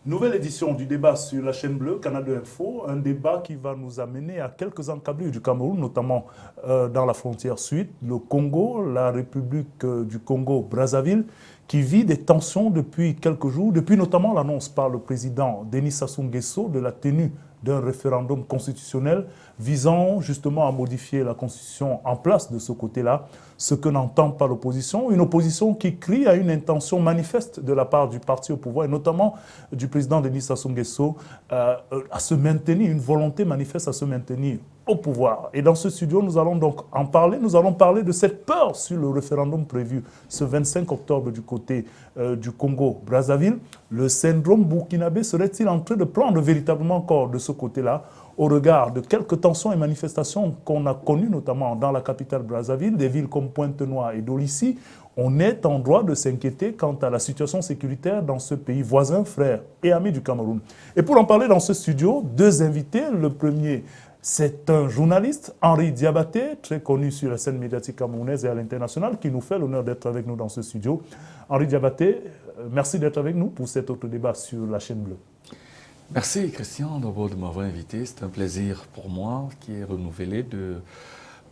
Nouvelle édition du débat sur la chaîne bleue, Canal 2 Info, un débat qui va nous amener à quelques encablures du Cameroun, notamment dans la frontière sud, le Congo, la République du Congo-Brazzaville, qui vit des tensions depuis quelques jours, depuis notamment l'annonce par le président Denis Sassou Nguesso de la tenue d'un référendum constitutionnel visant justement à modifier la constitution en place de ce côté-là, ce que n'entend pas l'opposition, une opposition qui crie à une intention manifeste de la part du parti au pouvoir et notamment du président Denis Sassou Nguesso à se maintenir, une volonté manifeste à se maintenir au pouvoir. Et dans ce studio, nous allons donc en parler. Nous allons parler de cette peur sur le référendum prévu ce 25 octobre du côté du Congo-Brazzaville. Le syndrome burkinabé serait-il en train de prendre véritablement corps de ce côté-là au regard de quelques tensions et manifestations qu'on a connues, notamment dans la capitale Brazzaville, des villes comme Pointe-Noire et Dolissi? On est en droit de s'inquiéter quant à la situation sécuritaire dans ce pays voisin, frère et ami du Cameroun. Et pour en parler dans ce studio, deux invités. Le premier, c'est un journaliste, Henri Diabaté, très connu sur la scène médiatique camerounaise et à l'international, qui nous fait l'honneur d'être avec nous dans ce studio. Henri Diabaté, merci d'être avec nous pour cet autre débat sur la chaîne bleue. Merci Christian d'abord de m'avoir invité. C'est un plaisir pour moi qui est renouvelé de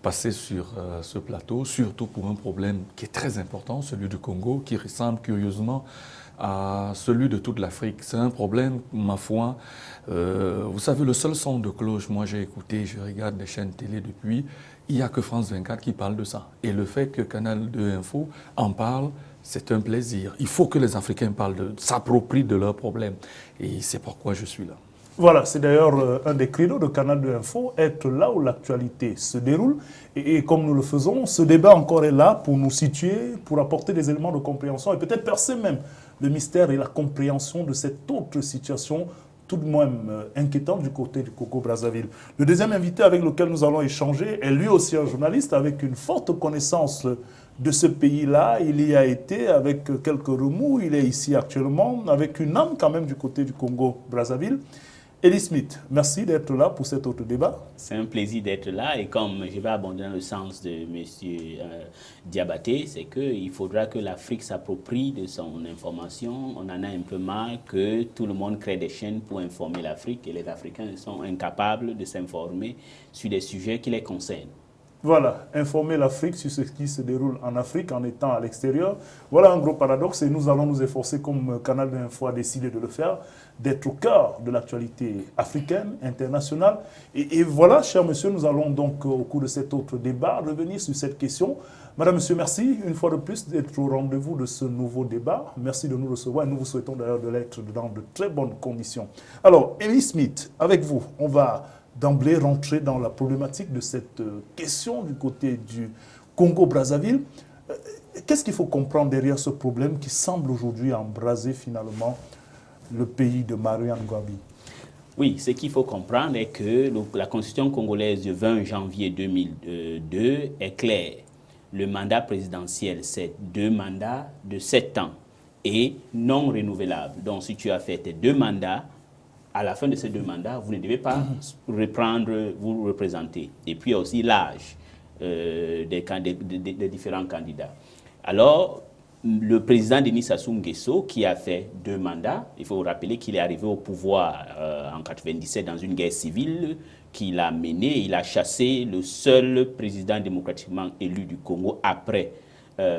passer sur ce plateau, surtout pour un problème qui est très important, celui du Congo, qui ressemble curieusement à celui de toute l'Afrique. C'est un problème, ma foi, vous savez, le seul son de cloche, moi j'ai écouté, je regarde des chaînes télé depuis, il n'y a que France 24 qui parle de ça. Et le fait que Canal 2 Info en parle, c'est un plaisir. Il faut que les Africains s'approprient de leurs problèmes. Et c'est pourquoi je suis là. Voilà, c'est d'ailleurs un des credos de Canal 2 Info, être là où l'actualité se déroule. Et comme nous le faisons, ce débat encore est là pour nous situer, pour apporter des éléments de compréhension et peut-être percer même le mystère et la compréhension de cette autre situation tout de même inquiétante du côté du Congo-Brazzaville. Le deuxième invité avec lequel nous allons échanger est lui aussi un journaliste avec une forte connaissance de ce pays-là. Il y a été avec quelques remous, il est ici actuellement avec une âme quand même du côté du Congo-Brazzaville. Elie Smith, merci d'être là pour cet autre débat. C'est un plaisir d'être là et comme je vais abonder dans le sens de M. Diabaté, c'est qu'il faudra que l'Afrique s'approprie de son information. On en a un peu marre que tout le monde crée des chaînes pour informer l'Afrique et les Africains sont incapables de s'informer sur des sujets qui les concernent. Voilà, informer l'Afrique sur ce qui se déroule en Afrique en étant à l'extérieur. Voilà un gros paradoxe et nous allons nous efforcer, comme Canal de Info a décidé de le faire, d'être au cœur de l'actualité africaine, internationale. Et voilà, chers messieurs, nous allons donc au cours de cet autre débat revenir sur cette question. Madame, monsieur, merci une fois de plus d'être au rendez-vous de ce nouveau débat. Merci de nous recevoir et nous vous souhaitons d'ailleurs de l'être dans de très bonnes conditions. Alors, Elie Smith, avec vous, on va d'emblée rentrer dans la problématique de cette question du côté du Congo-Brazzaville. Qu'est-ce qu'il faut comprendre derrière ce problème qui semble aujourd'hui embraser finalement le pays de Marianne Ngouabi? Oui, ce qu'il faut comprendre est que la Constitution congolaise du 20 janvier 2002 est claire. Le mandat présidentiel, c'est 2 mandats de 7 ans et non renouvelables. Donc, si tu as fait tes 2 mandats, à la fin de ces 2 mandats, vous ne devez pas reprendre, vous représenter. Et puis, il y a aussi l'âge des différents candidats. Alors, le président Denis Sassou Nguesso, qui a fait 2 mandats, il faut vous rappeler qu'il est arrivé au pouvoir en 1997 dans une guerre civile qu'il a menée. Il a chassé le seul président démocratiquement élu du Congo après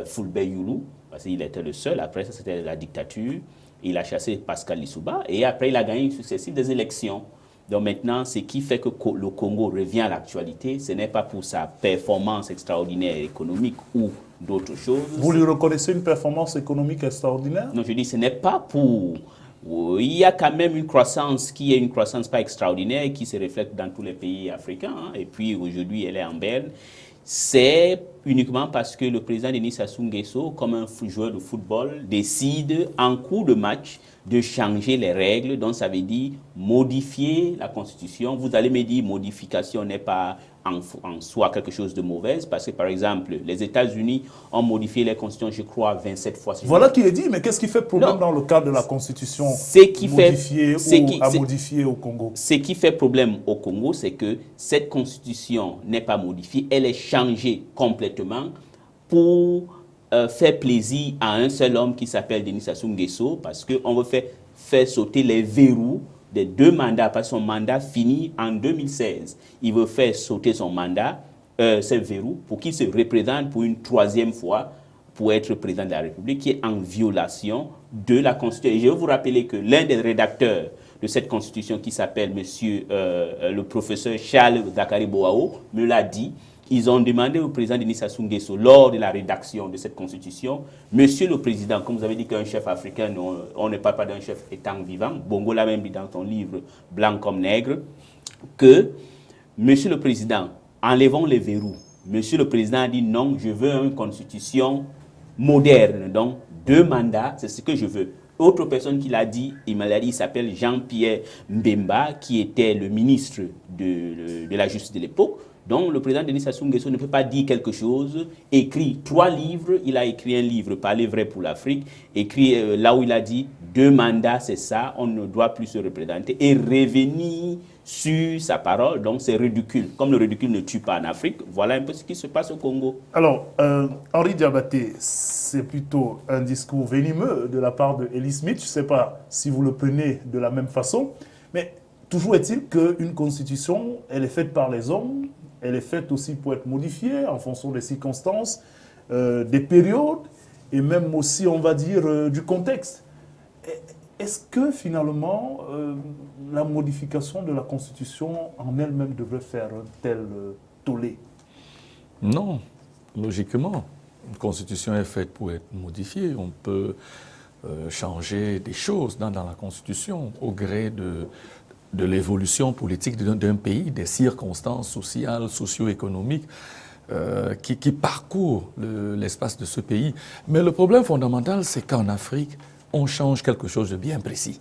Fulbert Youlou, parce qu'il était le seul. Après ça, c'était la dictature. Il a chassé Pascal Lissouba et après, il a gagné successivement des élections. Donc maintenant, ce qui fait que le Congo revient à l'actualité, ce n'est pas pour sa performance extraordinaire économique ou d'autres choses. Vous lui reconnaissez une performance économique extraordinaire? Non, je dis ce n'est pas pour... Il y a quand même une croissance qui est une croissance pas extraordinaire qui se reflète dans tous les pays africains. Hein, et puis aujourd'hui, elle est en berne. C'est uniquement parce que le président Denis Sassou Nguesso, comme un joueur de football, décide en cours de match de changer les règles. Donc ça veut dire modifier la Constitution. Vous allez me dire modification n'est pas en soi quelque chose de mauvais parce que par exemple les États-Unis ont modifié les constitutions, je crois, 27 fois. Voilà qui est dit, mais qu'est-ce qui fait problème dans le cadre de la Constitution modifiée au Congo? Ce qui fait problème au Congo, c'est que cette Constitution n'est pas modifiée, elle est changée complètement pour faire plaisir à un seul homme qui s'appelle Denis Sassou Nguesso parce qu'on veut faire faire sauter les verrous des 2 mandats, parce que son mandat finit en 2016. Il veut faire sauter son mandat, ces verrous, pour qu'il se représente pour une 3e fois pour être président de la République, qui est en violation de la Constitution. Et je vais vous rappeler que l'un des rédacteurs de cette Constitution, qui s'appelle le professeur Charles Zakari Boao, me l'a dit. Ils ont demandé au président Denis Sassou Nguesso, lors de la rédaction de cette Constitution, Monsieur le Président, comme vous avez dit qu'un chef africain, on ne parle pas d'un chef étant vivant, Bongo l'a même dit dans son livre Blanc comme nègre, que Monsieur le Président, enlevons les verrous. Monsieur le Président a dit non, je veux une Constitution moderne, donc 2 mandats, c'est ce que je veux. Autre personne qui l'a dit, il s'appelle Jean-Pierre Mbemba, qui était le ministre de la Justice de l'époque. Donc, le président Denis Sassou Nguesso ne peut pas dire quelque chose, écrit 3 livres, il a écrit un livre, Parler vrai pour l'Afrique, écrit là où il a dit 2 mandats, c'est ça, on ne doit plus se représenter, et revenir sur sa parole, donc c'est ridicule. Comme le ridicule ne tue pas en Afrique, voilà un peu ce qui se passe au Congo. Alors, Henri Diabaté, c'est plutôt un discours venimeux de la part de Ellie Smith, je ne sais pas si vous le prenez de la même façon, mais toujours est-il qu'une constitution, elle est faite par les hommes, elle est faite aussi pour être modifiée en fonction des circonstances, des périodes et même aussi, on va dire, du contexte. Est-ce que finalement, la modification de la Constitution en elle-même devrait faire un tel tollé? Non, logiquement. Une Constitution est faite pour être modifiée. On peut changer des choses dans la Constitution au gré de l'évolution politique d'un pays, des circonstances sociales, socio-économiques qui parcourent l'espace de ce pays. Mais le problème fondamental, c'est qu'en Afrique, on change quelque chose de bien précis.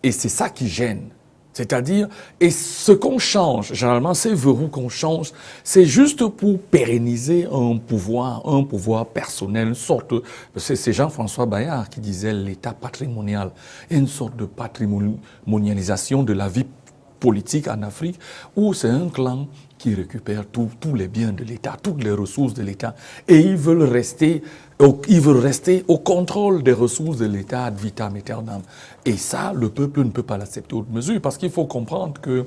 Et c'est ça qui gêne. C'est-à-dire, et ce qu'on change, généralement, ces verrous qu'on change, c'est juste pour pérenniser un pouvoir personnel, une sorte, c'est Jean-François Bayard qui disait l'État patrimonial, une sorte de patrimonialisation de la vie politique en Afrique, où c'est un clan qui récupère tous les biens de l'État, toutes les ressources de l'État, et ils veulent rester au contrôle des ressources de l'État ad vitam aeternam. Et ça, le peuple ne peut pas l'accepter autre mesure, parce qu'il faut comprendre que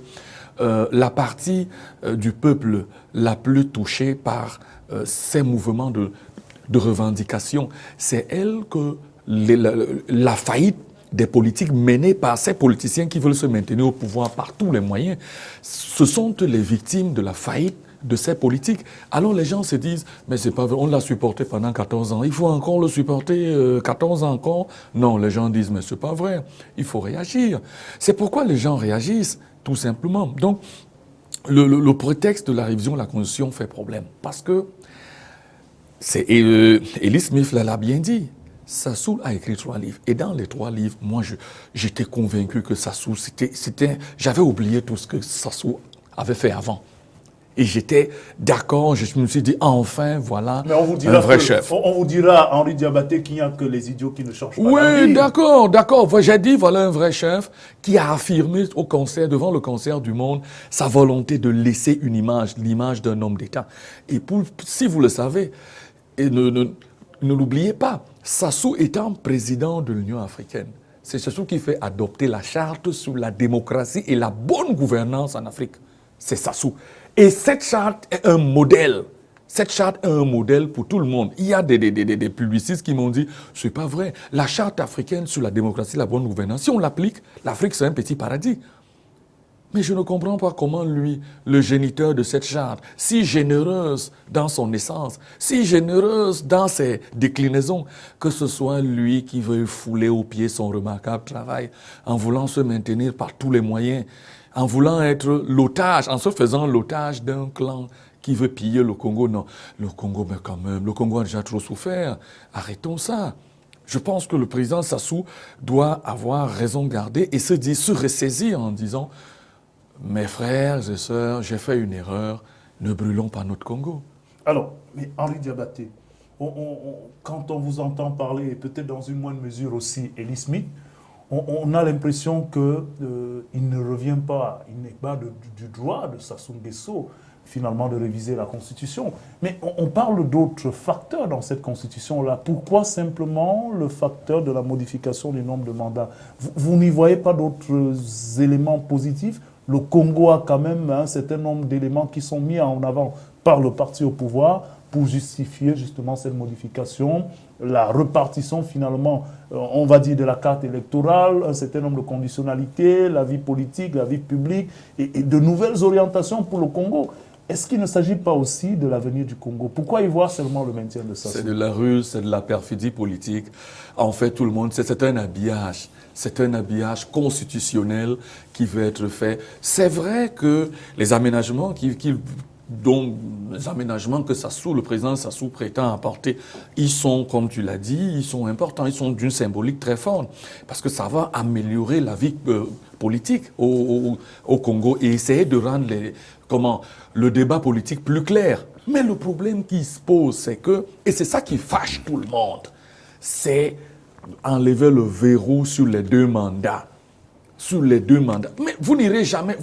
la partie du peuple la plus touchée par ces mouvements de revendication, c'est elle que la faillite des politiques menées par ces politiciens qui veulent se maintenir au pouvoir par tous les moyens, ce sont les victimes de la faillite de ces politiques. Alors les gens se disent, mais c'est pas vrai, on l'a supporté pendant 14 ans, il faut encore le supporter 14 ans encore. Non, les gens disent, mais c'est pas vrai, il faut réagir. C'est pourquoi les gens réagissent, tout simplement. Donc, le prétexte de la révision de la Constitution fait problème, parce que, Ellie Smith l'a bien dit, Sassou a écrit 3 livres. Et dans les 3 livres, moi, j'étais convaincu que Sassou, j'avais oublié tout ce que Sassou avait fait avant. Et j'étais d'accord, je me suis dit, enfin, voilà un vrai chef. On vous dira, Henri Diabaté, qu'il n'y a que les idiots qui ne changent pas. Oui, d'accord. J'ai dit, voilà un vrai chef qui a affirmé devant le concert du monde, sa volonté de laisser une image, l'image d'un homme d'État. Et si vous le savez, et ne l'oubliez pas, Sassou étant président de l'Union africaine, c'est Sassou qui fait adopter la charte sur la démocratie et la bonne gouvernance en Afrique. C'est Sassou. Et cette charte est un modèle. Cette charte est un modèle pour tout le monde. Il y a des publicistes qui m'ont dit, c'est pas vrai, la charte africaine sur la démocratie et la bonne gouvernance, si on l'applique, l'Afrique c'est un petit paradis. Mais je ne comprends pas comment lui, le géniteur de cette charte, si généreuse dans son essence, si généreuse dans ses déclinaisons, que ce soit lui qui veuille fouler aux pieds son remarquable travail, en voulant se maintenir par tous les moyens, en voulant être l'otage, en se faisant l'otage d'un clan qui veut piller le Congo. Non, le Congo, mais quand même, le Congo a déjà trop souffert. Arrêtons ça. Je pense que le président Sassou doit avoir raison gardée et se ressaisir en disant « Mes frères et sœurs, j'ai fait une erreur, ne brûlons pas notre Congo. » Alors, mais Henri Diabaté, quand on vous entend parler, et peut-être dans une moindre mesure aussi Ellie Smith, on a l'impression qu'il ne revient pas, il n'est pas du droit de Sassou Nguesso finalement de réviser la Constitution. Mais on parle d'autres facteurs dans cette Constitution-là. Pourquoi simplement le facteur de la modification du nombre de mandats? Vous n'y voyez pas d'autres éléments positifs? Le Congo a quand même un certain nombre d'éléments qui sont mis en avant par le parti au pouvoir pour justifier justement cette modification, la répartition finalement, on va dire, de la carte électorale, un certain nombre de conditionnalités, la vie politique, la vie publique et de nouvelles orientations pour le Congo. Est-ce qu'il ne s'agit pas aussi de l'avenir du Congo? Pourquoi y voir seulement le maintien de ça? C'est de la ruse, c'est de la perfidie politique. En fait, tout le monde, c'est un habillage. C'est un habillage constitutionnel qui veut être fait. C'est vrai que les aménagements que le président Sassou prétend apporter, ils sont, comme tu l'as dit, ils sont importants, ils sont d'une symbolique très forte, parce que ça va améliorer la vie politique au Congo et essayer de rendre le débat politique plus clair. Mais le problème qui se pose, c'est que, et c'est ça qui fâche tout le monde, c'est enlever le verrou sur les 2 mandats. Sur les 2 mandats. Mais vous n'irez jamais,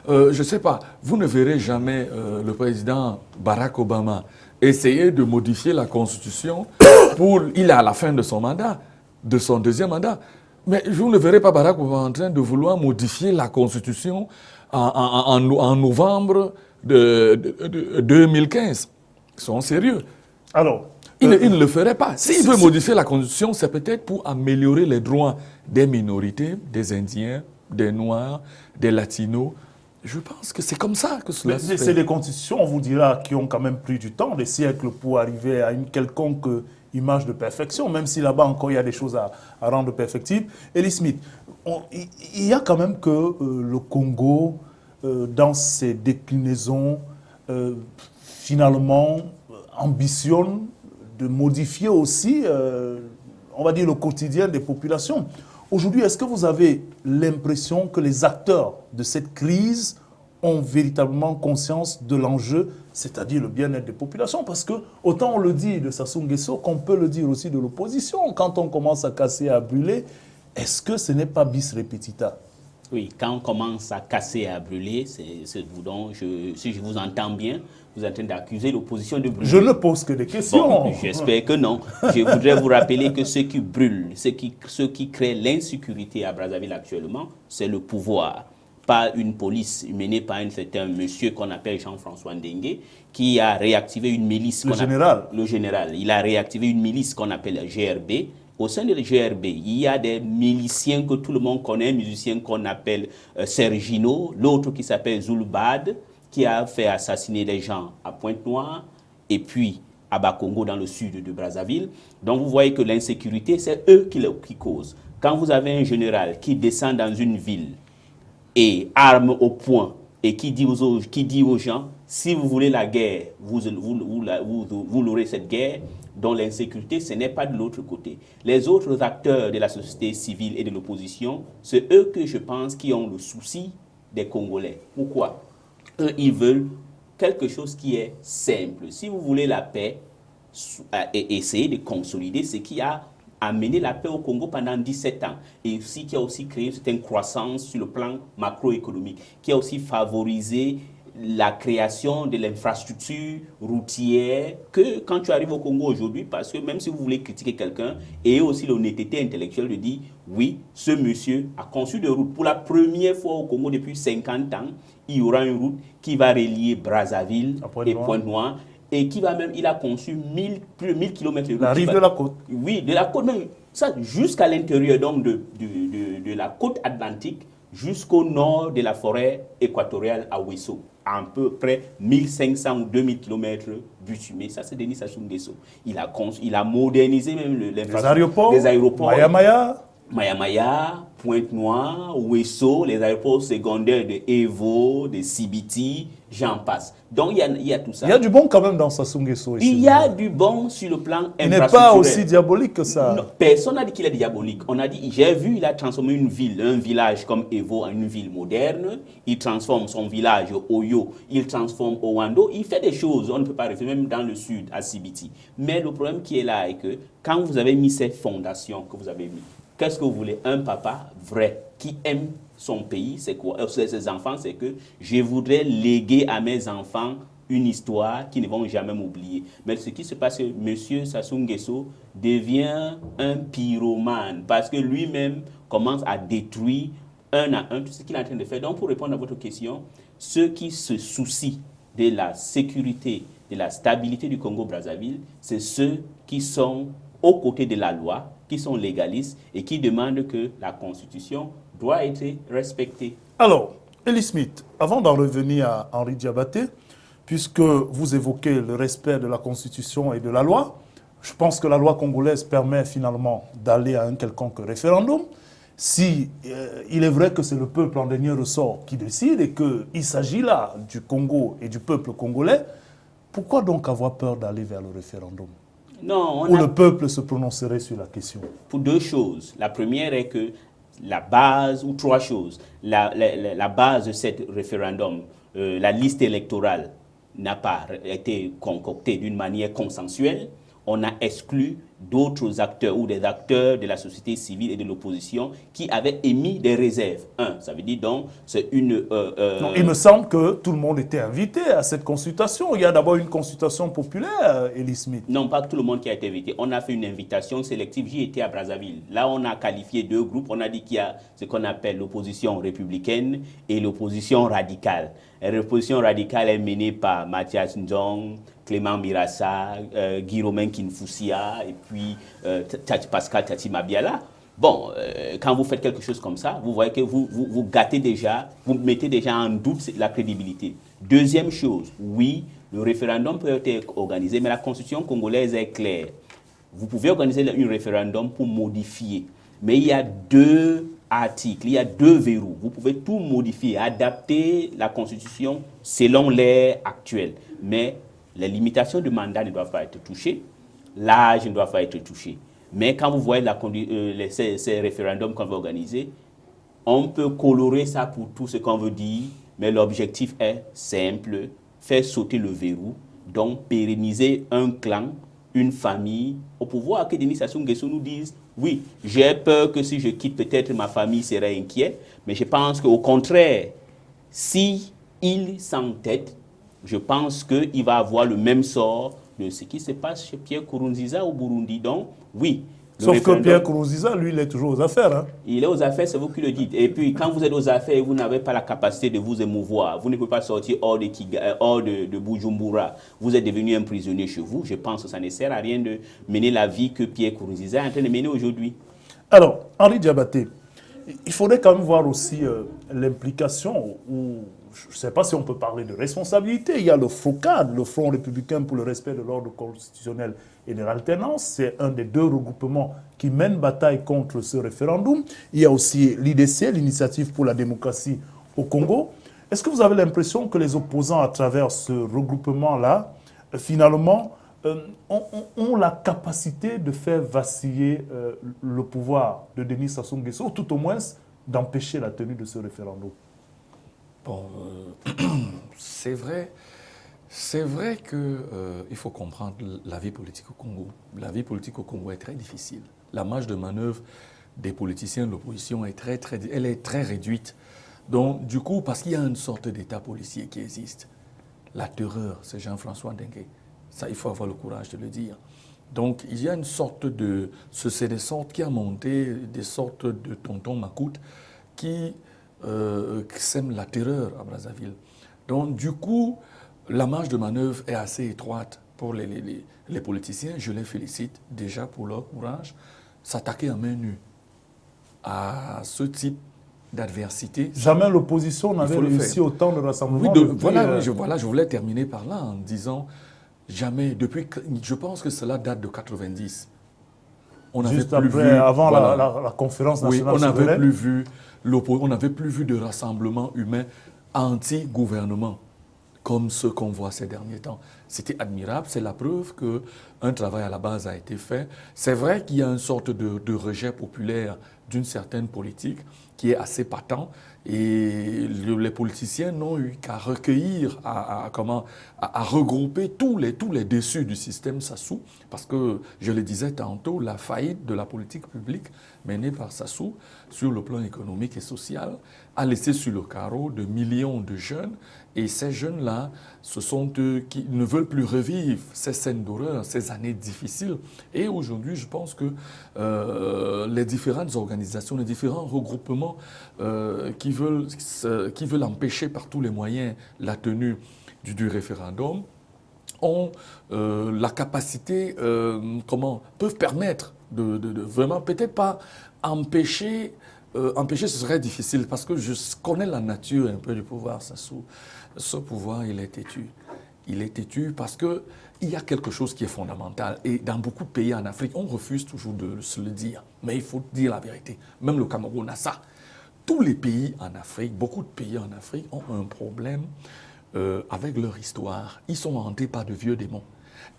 je ne sais pas, vous ne verrez jamais le président Barack Obama essayer de modifier la Constitution il est à la fin de son mandat, de son 2e mandat. Mais vous ne verrez pas Barack Obama en train de vouloir modifier la Constitution en novembre de 2015. Ils sont sérieux. Alors, il ne le ferait pas. S'il veut modifier la Constitution, c'est peut-être pour améliorer les droits des minorités, des Indiens, des Noirs, des Latinos. Je pense que c'est comme ça que cela se fait. C'est des constitutions, on vous dira, qui ont quand même pris du temps, des siècles, pour arriver à une quelconque image de perfection, même si là-bas encore il y a des choses à rendre perfectibles. Elie Smith, il y a quand même que le Congo, dans ses déclinaisons, finalement, ambitionne de modifier aussi, on va dire, le quotidien des populations. Aujourd'hui, est-ce que vous avez l'impression que les acteurs de cette crise ont véritablement conscience de l'enjeu, c'est-à-dire le bien-être des populations? Parce que autant on le dit de Sassou Nguesso qu'on peut le dire aussi de l'opposition. Quand on commence à casser, à brûler, est-ce que ce n'est pas bis repetita? Oui, quand on commence à casser et à brûler, c'est vous donc, si je vous entends bien, vous êtes en train d'accuser l'opposition de brûler. Je ne pose que des questions. Bon, j'espère que non. Je voudrais vous rappeler que ceux qui brûlent, ceux qui créent l'insécurité à Brazzaville actuellement, c'est le pouvoir. Pas une police menée par un certain monsieur qu'on appelle Jean-François Ndengue, qui a réactivé une milice. Le général. Le général. Il a réactivé une milice qu'on appelle GRB. Au sein de la GRB, il y a des miliciens que tout le monde connaît, un musicien qu'on appelle Sergino, l'autre qui s'appelle Zulbad, qui a fait assassiner des gens à Pointe-Noire et puis à Bakongo dans le sud de Brazzaville. Donc vous voyez que l'insécurité, c'est eux qui causent. Quand vous avez un général qui descend dans une ville et arme au poing et qui dit aux gens, si vous voulez la guerre, vous l'aurez cette guerre, dont l'insécurité, ce n'est pas de l'autre côté. Les autres acteurs de la société civile et de l'opposition, c'est eux que je pense qui ont le souci des Congolais. Pourquoi? Eux, ils veulent quelque chose qui est simple. Si vous voulez la paix, et essayer de consolider ce qui a amené la paix au Congo pendant 17 ans, et aussi qui a aussi créé une croissance sur le plan macroéconomique, qui a aussi favorisé la création de l'infrastructure routière, que quand tu arrives au Congo aujourd'hui, parce que même si vous voulez critiquer quelqu'un, et aussi l'honnêteté intellectuelle de dire, oui, ce monsieur a conçu des routes. Pour la première fois au Congo depuis 50 ans, il y aura une route qui va relier Brazzaville et Pointe-Noire, et qui va même, il a conçu plus de 1000 km de route. La rive de la côte. Oui, de la côte, même ça jusqu'à l'intérieur donc de la côte atlantique, jusqu'au nord de la forêt équatoriale à Ouesso, à peu près 1500 ou 2000 km bitumés. Ça, c'est Denis Sassou Nguesso. Il a modernisé même l'infrastructure des aéroports. Maya, Pointe-Noire, Ouesso, les aéroports secondaires de Evo, de Sibiti, j'en passe. Donc, il y a tout ça. Il y a du bon quand même dans Sassou Nguesso. Il y a du bon sur le plan infrastructurel. Il n'est pas aussi diabolique que ça. Non, personne n'a dit qu'il est diabolique. On a dit, j'ai vu, il a transformé une ville, un village comme Evo en une ville moderne. Il transforme son village Oyo, il transforme Owando. Il fait des choses, on ne peut pas refaire, même dans le sud, à Sibiti. Mais le problème qui est là est que quand vous avez mis ces fondations que vous avez mis, Qu'est-ce que vous voulez? Un papa vrai qui aime son pays, c'est quoi? Ses enfants, c'est que je voudrais léguer à mes enfants une histoire qu'ils ne vont jamais m'oublier. Mais ce qui se passe, c'est que M. Sassou Nguesso devient un pyromane parce que lui-même commence à détruire un à un tout ce qu'il est en train de faire. Donc, pour répondre à votre question, ceux qui se soucient de la sécurité, de la stabilité du Congo-Brazzaville, c'est ceux qui sont aux côtés de la loi, qui sont légalistes et qui demandent que la Constitution doit être respectée. Alors, Elie Smith, avant d'en revenir à Henri Diabaté, puisque vous évoquez le respect de la Constitution et de la loi, je pense que la loi congolaise permet finalement d'aller à un quelconque référendum. Si il est vrai que c'est le peuple en dernier ressort qui décide et qu'il s'agit là du Congo et du peuple congolais, pourquoi donc avoir peur d'aller vers le référendum? Non, Où le peuple se prononcerait sur la question? Pour deux choses. La première est que la base, ou trois choses. La base de ce référendum, la liste électorale n'a pas été concoctée d'une manière consensuelle. On a exclu d'autres acteurs ou des acteurs de la société civile et de l'opposition qui avaient émis des réserves. Ça veut dire donc, c'est une... Non, il me semble que tout le monde était invité à cette consultation. Il y a d'abord une consultation populaire, Elie Smith. Non, pas tout le monde qui a été invité. On a fait une invitation sélective. J'y étais à Brazzaville. Là, on a qualifié deux groupes. On a dit qu'il y a ce qu'on appelle l'opposition républicaine et l'opposition radicale. L'opposition radicale est menée par Mathias Ndong, Clément Mirassa, Guy Romain Kinfoussia et puis Pascal Tati Mabiala. Bon, quand vous faites quelque chose comme ça, vous voyez que vous gâtez déjà, vous mettez déjà en doute la crédibilité. Deuxième chose, oui, le référendum peut être organisé, mais la constitution congolaise est claire. Vous pouvez organiser un référendum pour modifier, mais il y a deux articles, il y a deux verrous. Vous pouvez tout modifier, adapter la constitution selon l'ère actuelle, mais les limitations de mandat ne doivent pas être touchées, l'âge ne doit pas être touché. Mais quand vous voyez ces référendums qu'on veut organiser, on peut colorer ça pour tout ce qu'on veut dire, mais l'objectif est simple, faire sauter le verrou, donc pérenniser un clan, une famille, au pouvoir que Denis Sassou Nguesso nous dise, oui, j'ai peur que si je quitte, peut-être ma famille serait inquiète, mais je pense qu'au contraire, si il s'entête, je pense qu'il va avoir le même sort de ce qui se passe chez Pierre Nkurunziza au Burundi. Donc, oui. Sauf que Pierre Nkurunziza, lui, il est toujours aux affaires. Hein. Il est aux affaires, c'est vous qui le dites. Et puis, quand vous êtes aux affaires, vous n'avez pas la capacité de vous émouvoir. Vous ne pouvez pas sortir hors de Bujumbura. Vous êtes devenu un prisonnier chez vous. Je pense que ça ne sert à rien de mener la vie que Pierre Nkurunziza est en train de mener aujourd'hui. Alors, Henri Diabaté, il faudrait quand même voir aussi l'implication ou... Je ne sais pas si on peut parler de responsabilité. Il y a le FROCAD, le Front républicain pour le respect de l'ordre constitutionnel et de l'alternance. C'est un des deux regroupements qui mènent bataille contre ce référendum. Il y a aussi l'IDC, l'Initiative pour la démocratie au Congo. Est-ce que vous avez l'impression que les opposants, à travers ce regroupement-là, finalement, ont la capacité de faire vaciller le pouvoir de Denis Sassou Nguesso, ou tout au moins d'empêcher la tenue de ce référendum? Bon, c'est vrai qu'il faut comprendre la vie politique au Congo. La vie politique au Congo est très difficile. La marge de manœuvre des politiciens de l'opposition est elle est très réduite. Donc, du coup, parce qu'il y a une sorte d'état policier qui existe, la terreur, c'est Jean-François Dengue. Ça, il faut avoir le courage de le dire. Donc, il y a une sorte de... C'est des sortes qui a monté, des sortes de tonton Macoute qui sème la terreur à Brazzaville. Donc, du coup, la marge de manœuvre est assez étroite pour les politiciens. Je les félicite déjà pour leur courage. S'attaquer à main nue à ce type d'adversité. Jamais l'opposition n'avait réussi autant de rassemblements. Oui, voilà, je voulais terminer par là en disant, jamais, je pense que cela date de 90. Juste après, avant la conférence nationale souveraine. On n'avait plus vu de rassemblement humain anti-gouvernement comme ce qu'on voit ces derniers temps. C'était admirable, c'est la preuve qu'un travail à la base a été fait. C'est vrai qu'il y a une sorte de rejet populaire d'une certaine politique qui est assez patent et les politiciens n'ont eu qu'à recueillir, à regrouper tous les déçus du système Sassou parce que, je le disais tantôt, la faillite de la politique publique menée par Sassou sur le plan économique et social a laissé sur le carreau de millions de jeunes et ces jeunes-là, ce sont eux qui ne veulent plus revivre ces scènes d'horreur, ces années difficiles. Et aujourd'hui, je pense que les différentes organisations, les différents regroupements qui veulent empêcher par tous les moyens la tenue du référendum ont la capacité, peuvent permettre de vraiment, peut-être pas empêcher, ce serait difficile parce que je connais la nature un peu du pouvoir Sassou. Ce pouvoir, il est têtu. Il est têtu parce qu'il y a quelque chose qui est fondamental. Et dans beaucoup de pays en Afrique, on refuse toujours de se le dire. Mais il faut dire la vérité. Même le Cameroun a ça. Tous les pays en Afrique, beaucoup de pays en Afrique ont un problème avec leur histoire. Ils sont hantés par de vieux démons.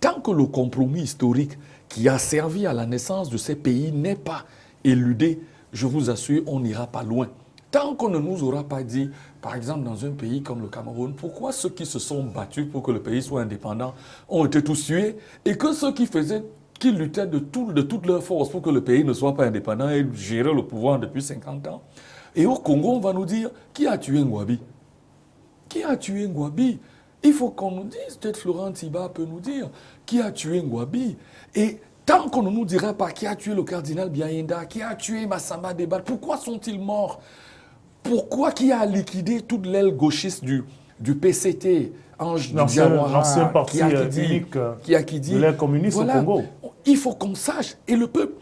Tant que le compromis historique qui a servi à la naissance de ces pays n'est pas éludé, je vous assure, on n'ira pas loin. Tant qu'on ne nous aura pas dit, par exemple dans un pays comme le Cameroun, pourquoi ceux qui se sont battus pour que le pays soit indépendant ont été tous tués et que ceux qui luttaient de toutes leurs forces pour que le pays ne soit pas indépendant et gérer le pouvoir depuis 50 ans. Et au Congo, on va nous dire, qui a tué Ngouabi? Qui a tué Ngouabi? Il faut qu'on nous dise, peut-être Florent Tiba peut nous dire, qui a tué Ngouabi? Et tant qu'on ne nous dira pas qui a tué le cardinal Biaïnda, qui a tué Massamba Debal, pourquoi sont-ils morts? Pourquoi qui a liquidé toute l'aile gauchiste du PCT, Ange l'ancien parti unique de l'aile communiste au Congo? Il faut qu'on sache. Et le peuple,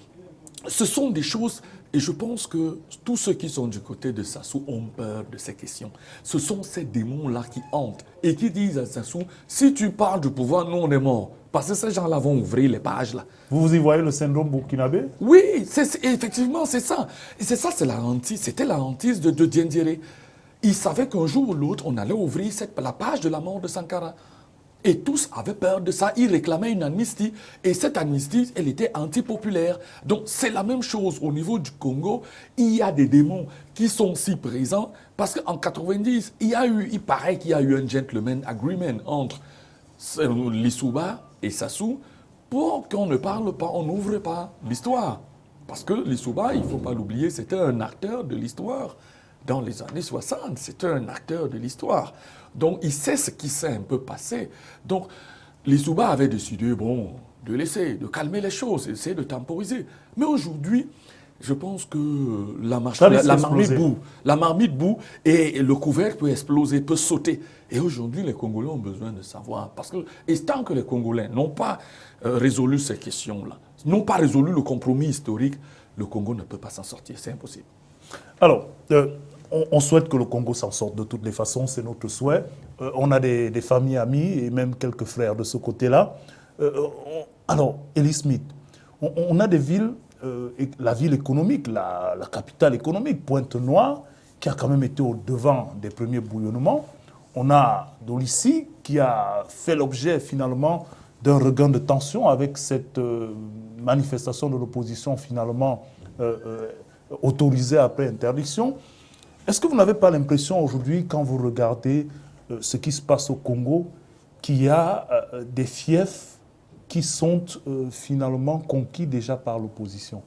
ce sont des choses... Et je pense que tous ceux qui sont du côté de Sassou ont peur de ces questions. Ce sont ces démons-là qui hantent et qui disent à Sassou, si tu parles du pouvoir, nous on est morts. Parce que ces gens-là vont ouvrir les pages là. Vous y voyez le syndrome burkinabé? Oui, effectivement, c'est ça. Et c'est ça, c'était la hantise de Diendéré. Il savait qu'un jour ou l'autre, on allait ouvrir la page de la mort de Sankara. Et tous avaient peur de ça. Ils réclamaient une amnistie. Et cette amnistie, elle était antipopulaire. Donc c'est la même chose au niveau du Congo. Il y a des démons qui sont si présents. Parce qu'en 90, il paraît qu'il y a eu un gentleman agreement entre Lissouba et Sassou pour qu'on ne parle pas, on n'ouvre pas l'histoire. Parce que Lissouba, il ne faut pas l'oublier, c'était un acteur de l'histoire. Dans les années 60, c'était un acteur de l'histoire. Donc, il sait ce qui s'est un peu passé. Donc, Lissouba avait décidé, de laisser, de calmer les choses, essayer de temporiser. Mais aujourd'hui, je pense que la marmite bout et le couvercle peut exploser, peut sauter. Et aujourd'hui, les Congolais ont besoin de savoir. Et tant que les Congolais n'ont pas résolu ces questions-là, n'ont pas résolu le compromis historique, le Congo ne peut pas s'en sortir. C'est impossible. Alors, on souhaite que le Congo s'en sorte de toutes les façons, c'est notre souhait. On a des familles amies et même quelques frères de ce côté-là. Alors, Elie Smith, on a des villes, la ville économique, la capitale économique, Pointe-Noire, qui a quand même été au devant des premiers bouillonnements. On a Dolissi qui a fait l'objet finalement d'un regain de tension avec cette manifestation de l'opposition finalement autorisée après interdiction. Est-ce que vous n'avez pas l'impression aujourd'hui, quand vous regardez ce qui se passe au Congo, qu'il y a des fiefs qui sont finalement conquis déjà par l'opposition?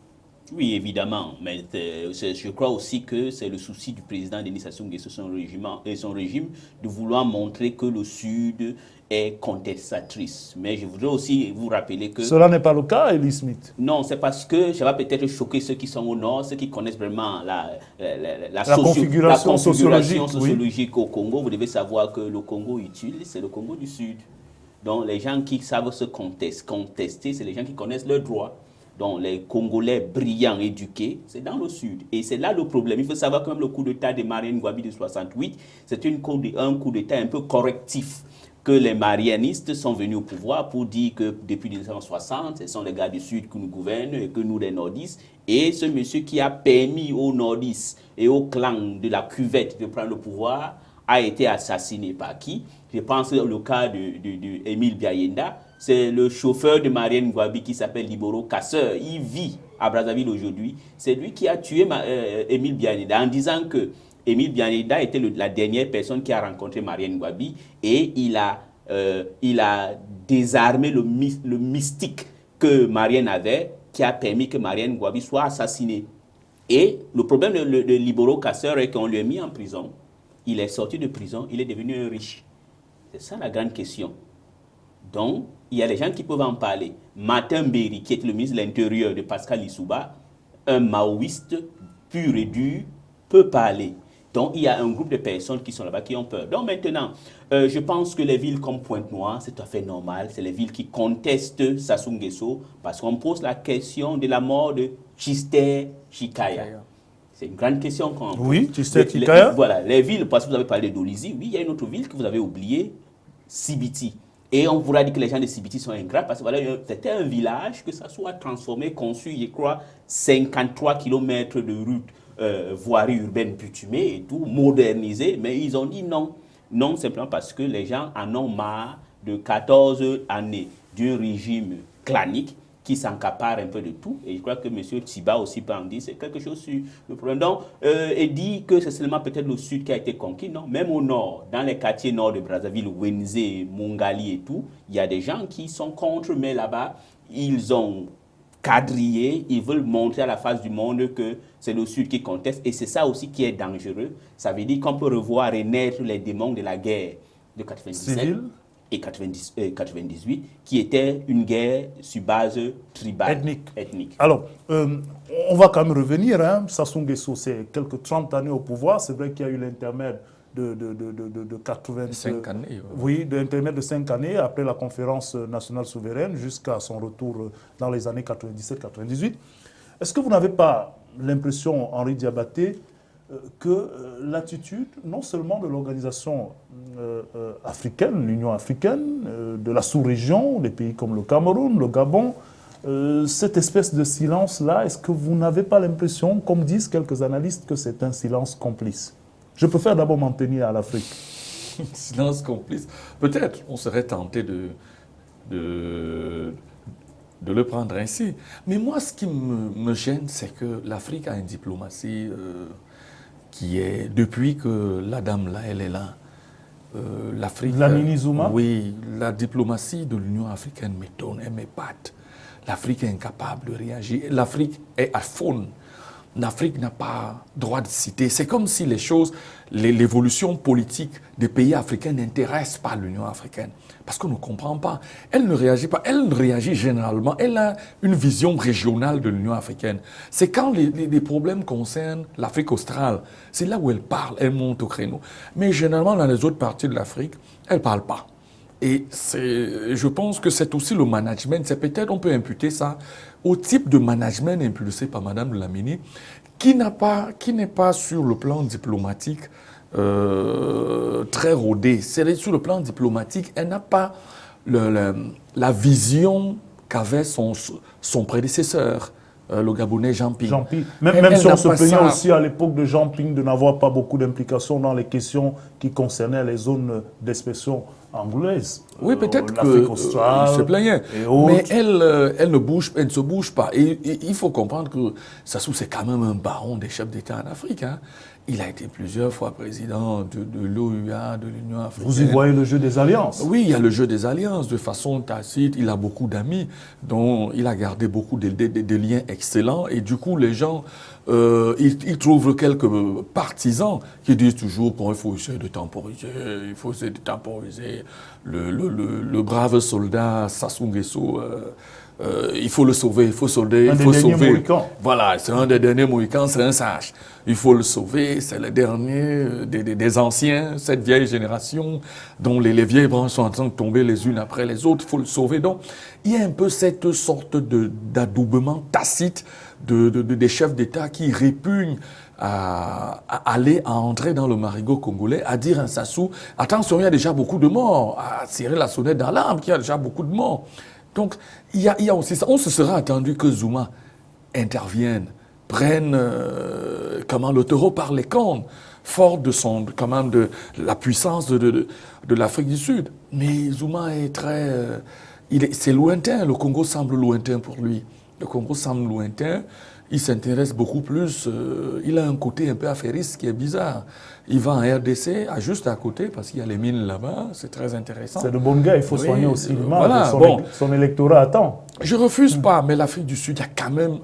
Oui, évidemment, mais je crois aussi que c'est le souci du président Denis Sassou Nguesso et son régime de vouloir montrer que le Sud est contestatrice. Mais je voudrais aussi vous rappeler que... Cela n'est pas le cas, Elie Smith. Non, c'est parce que ça va peut-être choquer ceux qui sont au Nord, ceux qui connaissent vraiment la configuration sociologique au Congo. Vous devez savoir que le Congo utile, c'est le Congo du Sud. Donc les gens qui savent se contester, c'est les gens qui connaissent leurs droits. Donc les Congolais brillants, éduqués, c'est dans le Sud. Et c'est là le problème. Il faut savoir que même le coup d'État de Marien Ngouabi de 68, c'est un coup d'État un peu correctif. Que les marianistes sont venus au pouvoir pour dire que depuis 1960, ce sont les gars du Sud qui nous gouvernent et que nous les nordistes. Et ce monsieur qui a permis aux nordistes et aux clans de la cuvette de prendre le pouvoir a été assassiné par qui? Je pense au cas de Émile Biayenda, c'est le chauffeur de Marianne Ngouabi qui s'appelle Liboro Casseur. Il vit à Brazzaville aujourd'hui. C'est lui qui a tué Émile Biayenda en disant que Émile Biayenda était la dernière personne qui a rencontré Marianne Ngouabi et il a désarmé le mystique que Marianne avait, qui a permis que Marianne Ngouabi soit assassinée. Et le problème de Liboro Casseur est qu'on lui a mis en prison. Il est sorti de prison, il est devenu un riche. C'est ça la grande question. Donc, il y a des gens qui peuvent en parler. Martin Berry, qui est le ministre de l'Intérieur de Pascal Lissouba, un maoïste pur et dur, peut parler. Donc, il y a un groupe de personnes qui sont là-bas qui ont peur. Donc, maintenant, je pense que les villes comme Pointe-Noire, c'est tout à fait normal. C'est les villes qui contestent Sassou Nguesso parce qu'on pose la question de la mort de Tchister Chikaya. C'est une grande question qu'on pose. Oui, Tchister Chikaya. Voilà, les villes, parce que vous avez parlé d'Olizi, oui, il y a une autre ville que vous avez oubliée, Sibiti. Et on pourra dire que les gens de Sibiti sont ingrats parce que voilà, c'était un village que ça soit transformé, conçu, je crois, 53 km de route, voirie urbaine bitumée et tout, modernisé. Mais ils ont dit non. Non, simplement parce que les gens en ont marre de 14 années d'un régime clanique qui s'encapare un peu de tout. Et je crois que M. Tsiba aussi peut en dire, c'est quelque chose sur le problème. Donc, et dit que c'est seulement peut-être le sud qui a été conquis. Non, même au nord, dans les quartiers nord de Brazzaville, Wenzé, Mongali et tout, il y a des gens qui sont contre, mais là-bas, ils ont quadrillé, ils veulent montrer à la face du monde que c'est le sud qui conteste. Et c'est ça aussi qui est dangereux. Ça veut dire qu'on peut revoir renaître les démons de la guerre de 97. Civil. Et 98, qui était une guerre sur base tribale. Ethnique. Alors, on va quand même revenir. Sassou Nguesso, c'est quelques 30 années au pouvoir. C'est vrai qu'il y a eu l'intermède de 85 années. Oui, l'intermède de 5 années après la conférence nationale souveraine jusqu'à son retour dans les années 97-98. Est-ce que vous n'avez pas l'impression, Henri Diabaté, que l'attitude, non seulement de l'organisation africaine, l'Union africaine, de la sous-région, des pays comme le Cameroun, le Gabon, cette espèce de silence-là, est-ce que vous n'avez pas l'impression, comme disent quelques analystes, que c'est un silence complice? Je préfère d'abord m'en tenir à l'Afrique. Silence complice. Peut-être on serait tenté de le prendre ainsi. Mais moi, ce qui me gêne, c'est que l'Afrique a une diplomatie qui est, depuis que la dame là, elle est là, l'Afrique... Lamine Zouma. Oui, la diplomatie de l'Union africaine m'étonne, elle m'épate. L'Afrique est incapable de réagir. L'Afrique est à faune. L'Afrique n'a pas droit de citer. C'est comme si les choses, l'évolution politique des pays africains n'intéresse pas l'Union africaine. Parce qu'on ne comprend pas. Elle ne réagit pas. Elle réagit généralement. Elle a une vision régionale de l'Union africaine. C'est quand les problèmes concernent l'Afrique australe. C'est là où elle parle, elle monte au créneau. Mais généralement, dans les autres parties de l'Afrique, elle ne parle pas. Et je pense que c'est aussi le management. C'est peut-être, on peut imputer ça au type de management impulsé par Mme Lamini, qui n'est pas sur le plan diplomatique très rodé. C'est sur le plan diplomatique, elle n'a pas la vision qu'avait son prédécesseur, le Gabonais Jean Ping. Même si on se plaignait aussi à l'époque de Jean Ping de n'avoir pas beaucoup d'implications dans les questions qui concernaient les zones d'expression anglaise. Oui, peut-être qu'il se plaignait. Mais elle ne se bouge pas. Et il faut comprendre que Sassou, c'est quand même un baron des chefs d'État en Afrique. Hein. Il a été plusieurs fois président de l'OUA, de l'Union africaine. Vous y voyez le jeu des alliances? Oui, il y a le jeu des alliances de façon tacite. Il a beaucoup d'amis, dont il a gardé beaucoup de liens excellents. Et du coup, les gens, ils trouvent quelques partisans qui disent toujours qu'il faut essayer de temporiser, le brave soldat Sassou Nguesso. Il faut le sauver, il faut sauver. Voilà, c'est un des derniers Mohicans, c'est un sage. Il faut le sauver, c'est le dernier des anciens, cette vieille génération dont les vieilles branches sont en train de tomber les unes après les autres, il faut le sauver. Donc, il y a un peu cette sorte d'adoubement tacite des chefs d'État qui répugnent à entrer dans le marigot congolais, à dire à Sassou, attention, il y a déjà beaucoup de morts, à tirer la sonnette d'alarme, qu'il y a déjà beaucoup de morts. Donc, il y a aussi ça. On se serait attendu que Zouma intervienne prenne comment le taureau par les cornes, fort de la puissance de l'Afrique du Sud. Mais Zuma est c'est lointain, le Congo semble lointain pour lui. Le Congo semble lointain, il s'intéresse beaucoup plus, il a un côté un peu affairiste qui est bizarre. Il va en RDC, juste à côté, parce qu'il y a les mines là-bas, c'est très intéressant. C'est de bons gars, il faut soigner aussi l'image, voilà, son électorat attend. Je ne refuse pas, mais l'Afrique du Sud, il y a quand même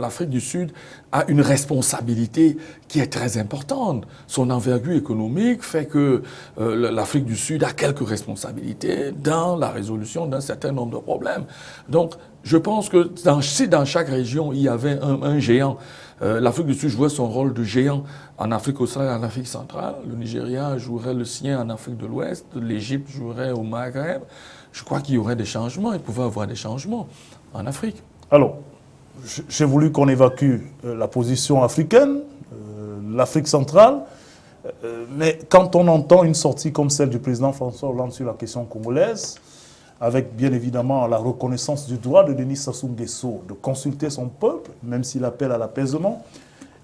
l'Afrique du Sud a une responsabilité qui est très importante. Son envergure économique fait que l'Afrique du Sud a quelques responsabilités dans la résolution d'un certain nombre de problèmes. Donc, je pense que si dans chaque région, il y avait un géant, l'Afrique du Sud jouait son rôle de géant en Afrique australe et en Afrique centrale, le Nigeria jouerait le sien en Afrique de l'Ouest, l'Égypte jouerait au Maghreb. Je crois qu'il y aurait des changements, il pouvait y avoir des changements en Afrique. Alors, j'ai voulu qu'on évacue la position africaine, l'Afrique centrale, mais quand on entend une sortie comme celle du président François Hollande sur la question congolaise, avec bien évidemment la reconnaissance du droit de Denis Sassou Nguesso de consulter son peuple, même s'il appelle à l'apaisement,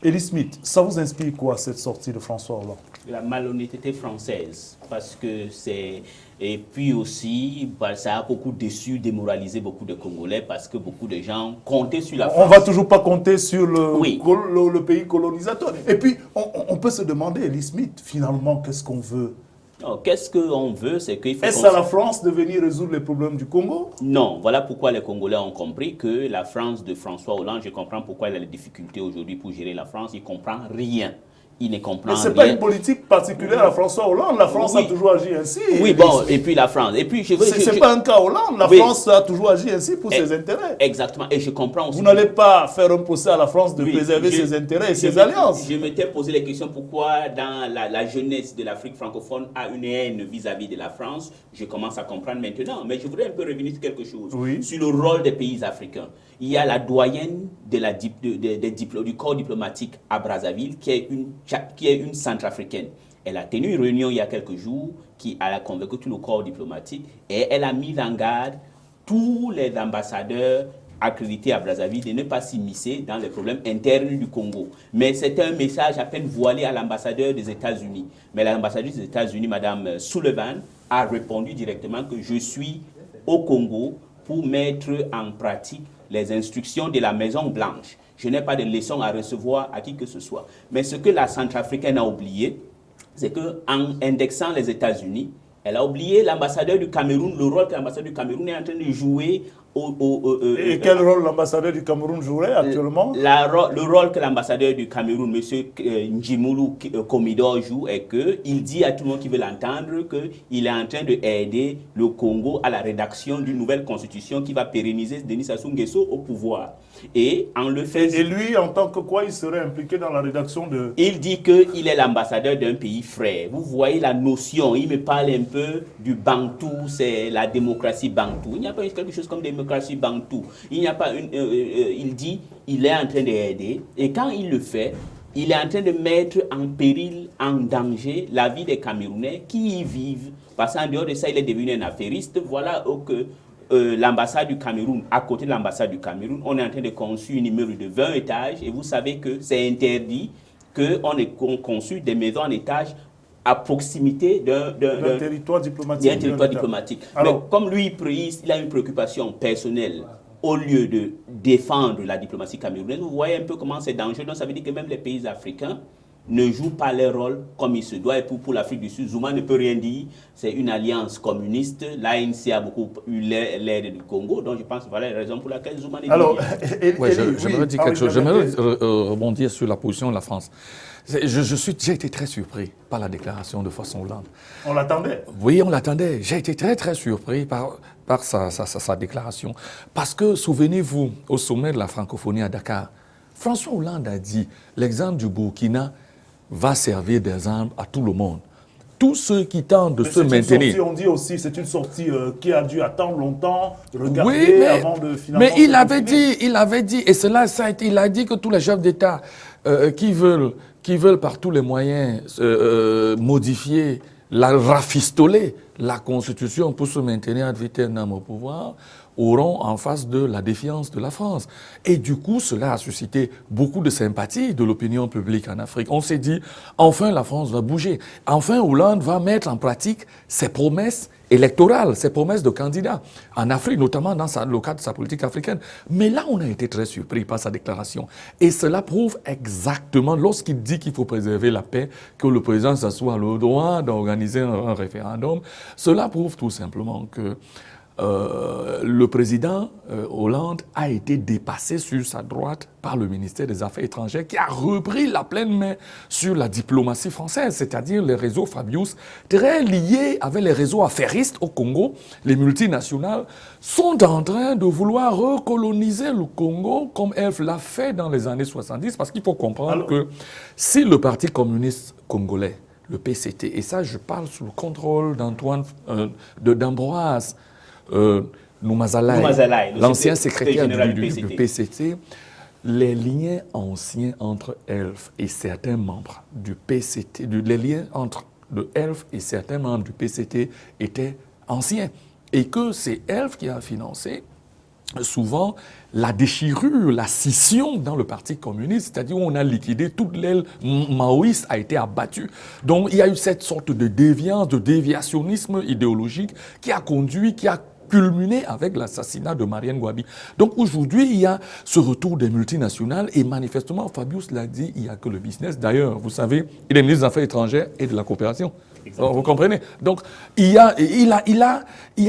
Elie Smith, ça vous inspire quoi cette sortie de François Hollande? La malhonnêteté française, parce que c'est... Et puis aussi, ça a beaucoup déçu, démoralisé beaucoup de Congolais, parce que beaucoup de gens comptaient sur la France. On ne va toujours pas compter sur Oui. le pays colonisateur. Et puis, on peut se demander, Elie Smith, finalement, qu'est-ce qu'on veut? Qu'est-ce qu'on veut, c'est qu'il faut... Est-ce à la France de venir résoudre les problèmes du Congo? Non, voilà pourquoi les Congolais ont compris que la France de François Hollande, je comprends pourquoi il a des difficultés aujourd'hui pour gérer la France, il ne comprend rien. Il ne comprend rien. Mais ce n'est pas une politique particulière à François Hollande. La France a toujours agi ainsi. Oui, bon, et puis la France. Et puis, ce n'est pas un cas Hollande. La France a toujours agi ainsi pour ses intérêts. Exactement. Et je comprends aussi. Vous n'allez pas faire un procès à la France de préserver ses intérêts et ses alliances. Je m'étais posé la question pourquoi dans la jeunesse de l'Afrique francophone a une haine vis-à-vis de la France. Je commence à comprendre maintenant. Mais je voudrais un peu revenir sur quelque chose. Oui. Sur le rôle des pays africains. Il y a la doyenne du corps diplomatique à Brazzaville qui est une centrafricaine. Elle a tenu une réunion il y a quelques jours qui a convoqué tout le corps diplomatique et elle a mis en garde tous les ambassadeurs accrédités à Brazzaville de ne pas s'immiscer dans les problèmes internes du Congo. Mais c'était un message à peine voilé à l'ambassadeur des États-Unis. Mais l'ambassadeur des États-Unis, Mme Sullivan, a répondu directement que je suis au Congo pour mettre en pratique les instructions de la Maison-Blanche. Je n'ai pas de leçons à recevoir à qui que ce soit. Mais ce que la Centrafricaine a oublié, c'est qu'en indexant les États-Unis, elle a oublié l'ambassadeur du Cameroun, le rôle que l'ambassadeur du Cameroun est en train de jouer. Et quel rôle l'ambassadeur du Cameroun jouerait actuellement? Le rôle que l'ambassadeur du Cameroun, M. Njimulu Komidor, joue est qu'il dit à tout le monde qui veut l'entendre qu'il est en train d'aider le Congo à la rédaction d'une nouvelle constitution qui va pérenniser Denis Sassou Nguesso au pouvoir. Et en le faisant... Et lui, en tant que quoi, il serait impliqué dans la rédaction de... Il dit qu'il est l'ambassadeur d'un pays frère. Vous voyez la notion, il me parle un peu du Bantou, c'est la démocratie Bantou. Il n'y a pas quelque chose comme démocratie Bantou. Il n'y a pas il dit il est en train d'aider. Et quand il le fait, il est en train de mettre en péril, en danger la vie des Camerounais qui y vivent. Parce qu'en dehors de ça, il est devenu un affairiste. Voilà que... l'ambassade du Cameroun, à côté de l'ambassade du Cameroun, on est en train de construire un immeuble de 20 étages et vous savez que c'est interdit qu'on ait conçu des maisons en étage à proximité d'un territoire diplomatique. Alors, mais comme lui, il a une préoccupation personnelle au lieu de défendre la diplomatie camerounaise, vous voyez un peu comment c'est dangereux. Donc ça veut dire que même les pays africains ne jouent pas leur rôle comme il se doit. Et pour l'Afrique du Sud, Zuma ne peut rien dire. C'est une alliance communiste. L'ANC a beaucoup eu l'aide du Congo. Donc je pense que voilà la raison pour laquelle Zuma n'est pas... Alors, j'aimerais dire quelque chose. J'aimerais rebondir sur la position de la France. J'ai été très surpris par la déclaration de François Hollande. On l'attendait? Oui, on l'attendait. J'ai été très, très surpris par sa déclaration. Parce que, souvenez-vous, au sommet de la francophonie à Dakar, François Hollande a dit l'exemple du Burkina va servir d'exemple à tout le monde. Tous ceux qui tentent de se maintenir. On dit aussi c'est une sortie qui a dû attendre longtemps, regarder avant de finalement... Mais il avait dit, et cela, il a dit que tous les chefs d'État qui veulent par tous les moyens modifier, rafistoler la Constitution pour se maintenir ad vitam au pouvoir, auront en face de la défiance de la France. Et du coup, cela a suscité beaucoup de sympathie de l'opinion publique en Afrique. On s'est dit, enfin la France va bouger. Enfin Hollande va mettre en pratique ses promesses électorales, ses promesses de candidat en Afrique, notamment dans le cadre de sa politique africaine. Mais là, on a été très surpris par sa déclaration. Et cela prouve exactement, lorsqu'il dit qu'il faut préserver la paix, que le président s'assoit le droit d'organiser un référendum, cela prouve tout simplement que le président Hollande a été dépassé sur sa droite par le ministère des Affaires étrangères qui a repris la pleine main sur la diplomatie française, c'est-à-dire les réseaux Fabius, très liés avec les réseaux affairistes au Congo. Les multinationales sont en train de vouloir recoloniser le Congo comme Elf l'a fait dans les années 70, parce qu'il faut comprendre que si le Parti communiste congolais, le PCT, et ça je parle sous le contrôle d'Ambroise Noumazalaï, l'ancien secrétaire du PCT, les liens anciens entre ELF et certains membres du PCT, les liens entre ELF et certains membres du PCT étaient anciens. Et que c'est ELF qui a financé souvent la déchirure, la scission dans le Parti communiste, c'est-à-dire où on a liquidé toute l'aile maoïste a été abattue. Donc il y a eu cette sorte de déviance, de déviationnisme idéologique qui a conduit, qui a culminé avec l'assassinat de Marianne Gouabi. Donc aujourd'hui, il y a ce retour des multinationales et manifestement, Fabius l'a dit, il n'y a que le business. D'ailleurs, vous savez, il est ministre des Affaires étrangères et de la coopération. Alors, vous comprenez? Donc, il y a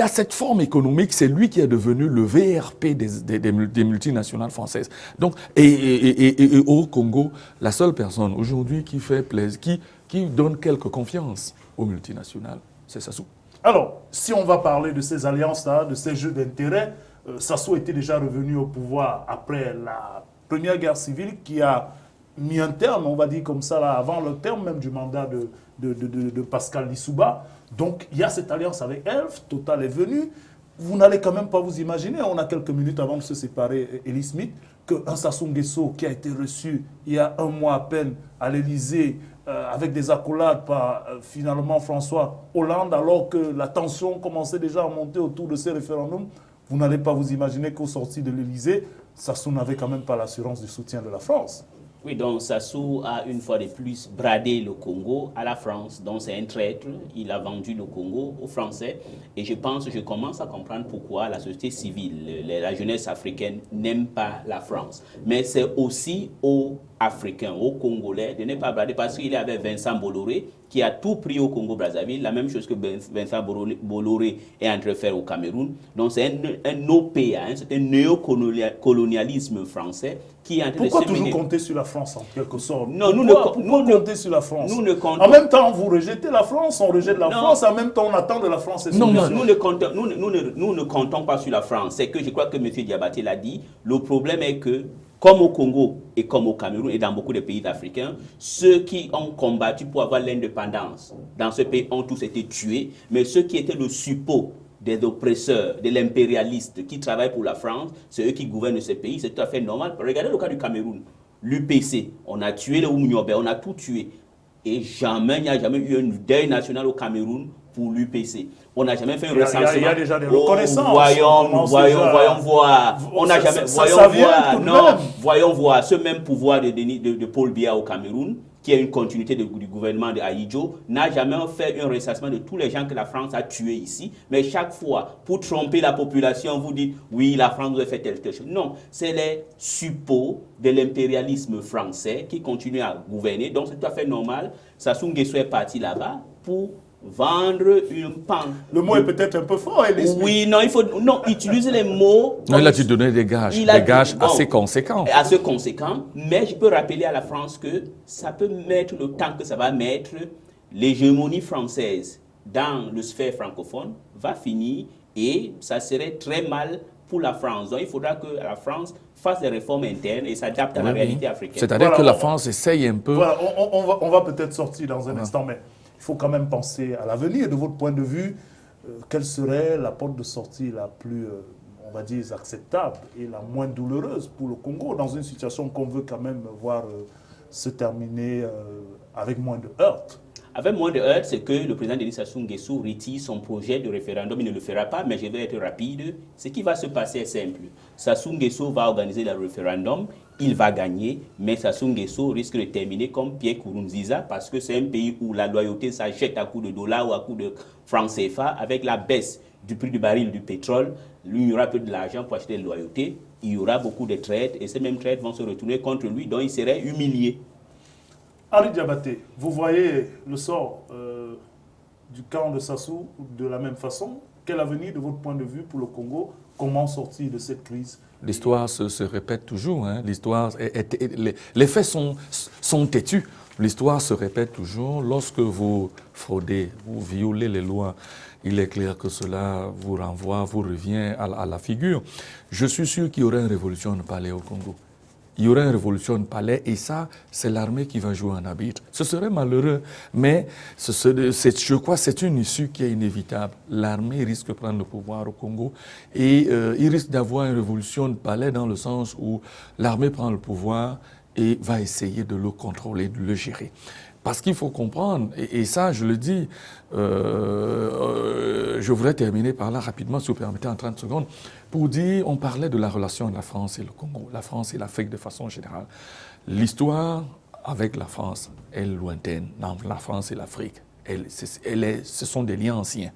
cette forme économique, c'est lui qui est devenu le VRP des multinationales françaises. Donc, et au Congo, la seule personne aujourd'hui qui fait plaisir, qui donne quelque confiance aux multinationales, c'est Sassou. Alors, si on va parler de ces alliances-là, de ces jeux d'intérêts, Sassou était déjà revenu au pouvoir après la première guerre civile qui a mis un terme, on va dire comme ça, là, avant le terme même du mandat de Pascal Lissouba. Donc, il y a cette alliance avec Elf, Total est venu. Vous n'allez quand même pas vous imaginer, on a quelques minutes avant de se séparer, Elie Smith, qu'un Sassou Nguesso qui a été reçu il y a un mois à peine à l'Élysée, avec des accolades par finalement François Hollande, alors que la tension commençait déjà à monter autour de ces référendums, vous n'allez pas vous imaginer qu'au sorti de l'Élysée, Sassou n'avait quand même pas l'assurance du soutien de la France. Oui, donc Sassou a une fois de plus bradé le Congo à la France. Donc c'est un traître, il a vendu le Congo aux Français. Et je commence à comprendre pourquoi la société civile, la jeunesse africaine n'aime pas la France. Mais c'est aussi aux Africains, aux Congolais de ne pas brader, parce qu'il y avait Vincent Bolloré qui a tout pris au Congo-Brazzaville, la même chose que Vincent Bolloré est en train de faire au Cameroun. Donc c'est un OPA, c'est un néocolonialisme français qui est en train Pourquoi de se toujours mener. compter sur la France en quelque sorte? Non, pourquoi compter sur la France? Nous ne comptons. En même temps, vous rejetez la France, on rejette la France, en même temps, on attend de la France. Et Nous ne comptons pas sur la France. C'est que je crois que M. Diabaté l'a dit. Le problème est que, comme au Congo et comme au Cameroun et dans beaucoup de pays africains, ceux qui ont combattu pour avoir l'indépendance dans ce pays ont tous été tués. Mais ceux qui étaient le suppôt des oppresseurs, de l'impérialiste qui travaillent pour la France, c'est eux qui gouvernent ce pays. C'est tout à fait normal. Regardez le cas du Cameroun. L'UPC, on a tué le Oumniobé, on a tout tué. Et il n'y a jamais eu un deuil national au Cameroun pour l'UPC. On n'a jamais fait un recensement. Il y a déjà des reconnaissances. Voyons voir. On n'a jamais. Voyons voir. Ce même pouvoir de Paul Biya au Cameroun, qui est une continuité du gouvernement de Ahidjo, n'a jamais fait un recensement de tous les gens que la France a tués ici. Mais chaque fois, pour tromper la population, vous dites oui, la France doit faire telle chose. Non, c'est les suppôts de l'impérialisme français qui continuent à gouverner. Donc c'est tout à fait normal. Sassou Nguesso est parti là-bas pour vendre une pan. Le mot est peut-être un peu fort, Elie Smith. Oui, non, il faut utiliser les mots. Non, il a dû donner des gages, assez conséquents. Assez conséquents, mais je peux rappeler à la France que ça peut mettre le temps que ça va mettre, l'hégémonie française dans le sphère francophone va finir et ça serait très mal pour la France. Donc il faudra que la France fasse des réformes internes et s'adapte à la réalité africaine. C'est-à-dire que la France essaye un peu... Voilà, on va peut-être sortir dans un instant, mais il faut quand même penser à l'avenir. De votre point de vue, quelle serait la porte de sortie la plus, on va dire, acceptable et la moins douloureuse pour le Congo, dans une situation qu'on veut quand même voir se terminer avec moins de heurts? Avec moins de heurts, c'est que le président Denis Sassou Nguesso retire son projet de référendum. Il ne le fera pas, mais je vais être rapide. Ce qui va se passer est simple. Sassou Nguesso va organiser le référendum, il va gagner, mais Sassou Nguesso risque de terminer comme Pierre Nkurunziza parce que c'est un pays où la loyauté s'achète à coups de dollars ou à coups de francs CFA. Avec la baisse du prix du baril du pétrole, il y aura peu de l'argent pour acheter la loyauté. Il y aura beaucoup de traites et ces mêmes traites vont se retourner contre lui, donc il serait humilié. Henri Diabaté, vous voyez le sort du camp de Sassou de la même façon. Quel avenir de votre point de vue pour le Congo? Comment sortir de cette crise? L'histoire se répète toujours. Hein. Les faits sont têtus. L'histoire se répète toujours. Lorsque vous fraudez, vous violez les lois, il est clair que cela vous renvoie, vous revient à la figure. Je suis sûr qu'il y aurait une révolution de palais au Congo. Il y aurait une révolution de palais et ça, c'est l'armée qui va jouer un arbitre. Ce serait malheureux, mais je crois que c'est une issue qui est inévitable. L'armée risque de prendre le pouvoir au Congo et il risque d'avoir une révolution de palais dans le sens où l'armée prend le pouvoir et va essayer de le contrôler, de le gérer. Parce qu'il faut comprendre, et ça je le dis, je voudrais terminer par là rapidement, si vous permettez, en 30 secondes, pour dire, on parlait de la relation de la France et le Congo, la France et l'Afrique de façon générale. L'histoire avec la France est lointaine, entre la France et l'Afrique. Ce sont des liens anciens.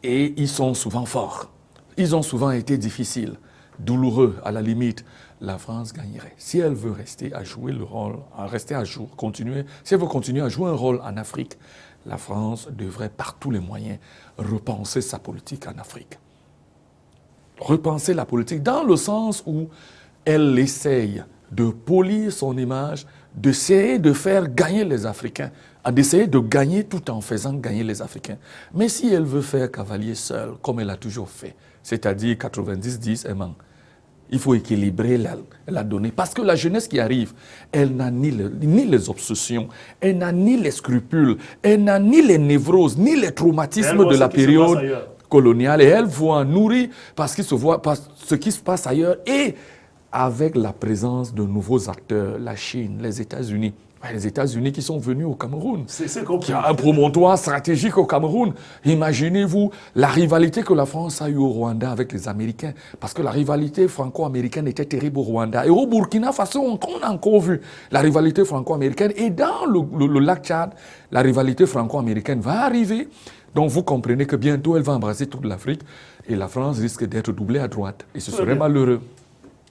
Et ils sont souvent forts. Ils ont souvent été difficiles, douloureux, à la limite. La France gagnerait. Si elle veut rester à jouer le rôle, à rester à jour, si elle veut continuer à jouer un rôle en Afrique, la France devrait par tous les moyens repenser sa politique en Afrique. Repenser la politique dans le sens où elle essaye de polir son image, d'essayer de faire gagner les Africains, d'essayer de gagner tout en faisant gagner les Africains. Mais si elle veut faire cavalier seul, comme elle a toujours fait, c'est-à-dire 90-10, elle manque. Il faut équilibrer la donnée. Parce que la jeunesse qui arrive, elle n'a ni les obsessions, elle n'a ni les scrupules, elle n'a ni les névroses, ni les traumatismes de la période coloniale. Et elle voit nourrir par ce qui se passe ailleurs et avec la présence de nouveaux acteurs, la Chine, les États-Unis. Les États-Unis qui sont venus au Cameroun, qui a un promontoire stratégique au Cameroun. Imaginez-vous la rivalité que la France a eue au Rwanda avec les Américains, parce que la rivalité franco-américaine était terrible au Rwanda. Et au Burkina Faso, on a encore vu la rivalité franco-américaine. Et dans le lac Tchad, la rivalité franco-américaine va arriver. Donc vous comprenez que bientôt, elle va embrasser toute l'Afrique. Et la France risque d'être doublée à droite. Et ce serait malheureux.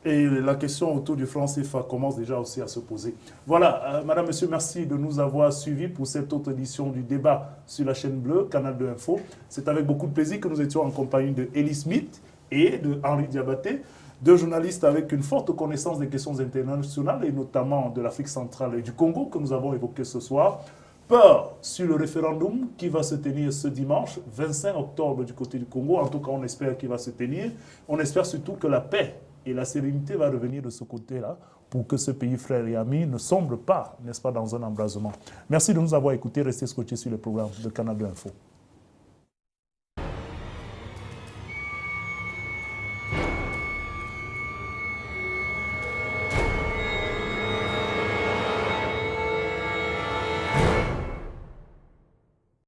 Et la question autour du franc CFA commence déjà aussi à se poser. Voilà, madame, monsieur, merci de nous avoir suivis pour cette autre édition du débat sur la chaîne bleue, Canal 2 Info. C'est avec beaucoup de plaisir que nous étions en compagnie de Elie Smith et de Henri Diabaté, deux journalistes avec une forte connaissance des questions internationales et notamment de l'Afrique centrale et du Congo que nous avons évoqué ce soir. Peur sur le référendum qui va se tenir ce dimanche 25 octobre du côté du Congo. En tout cas, on espère qu'il va se tenir. On espère surtout que la paix et la sérénité va revenir de ce côté-là pour que ce pays frère et ami ne sombre pas, n'est-ce pas, dans un embrasement. Merci de nous avoir écoutés. Restez scotchés sur le programme de Canal 2 Info.